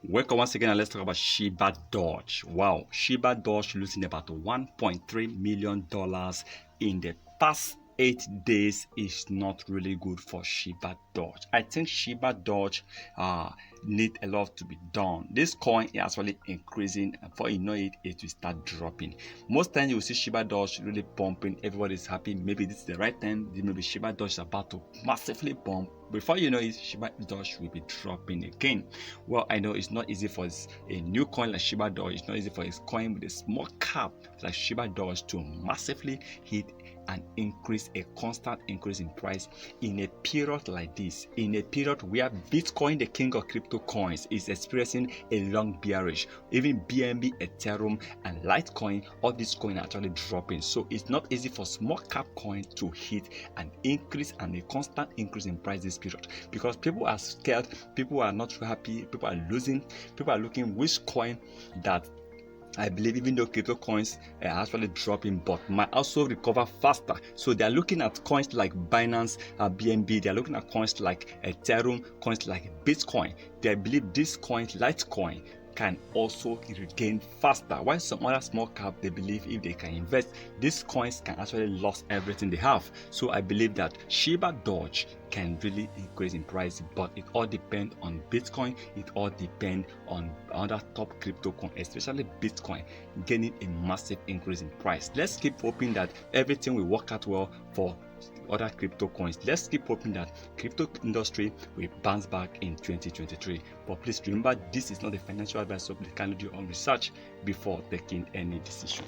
Welcome once again, and let's talk about Shibadoge. Wow, Shibadoge losing about $1.3 million in the past 8 days is not really good for Shibadoge. I think Shibadoge need a lot to be done. This coin is actually increasing, and before you know it, it will start dropping. Most times you will see Shibadoge really pumping, everybody's happy, maybe this is the right time, maybe Shibadoge is about to massively pump. Before you know it, Shibadoge will be dropping again. Well, I know it's not easy for a new coin like Shibadoge, it's not easy for a coin with a small cap like Shibadoge to massively hit and increase, a constant increase in price in a period like this, in a period where Bitcoin, the king of crypto coins, is experiencing a long bearish. Even BNB, Ethereum, and Litecoin, all these coins are actually dropping. So it's not easy for small cap coin to hit an increase and a constant increase in price this period, because people are scared, people are not happy, people are losing, people are looking which coin that I believe, even though crypto coins are actually dropping, but might also recover faster. So they are looking at coins like Binance, BNB. They are looking at coins like Ethereum, coins like Bitcoin. They believe these coins, Litecoin, can also regain faster. While some other small cap, they believe if they can invest, these coins can actually lose everything they have. So I believe that Shibadoge can really increase in price, but it all depends on Bitcoin. It all depends on other top crypto coin, especially Bitcoin, gaining a massive increase in price. Let's keep hoping that everything will work out well for other crypto coins. Let's keep hoping that crypto industry will bounce back in 2023. But please remember, this is not a financial advice, so please kindly do your own research before taking any decision.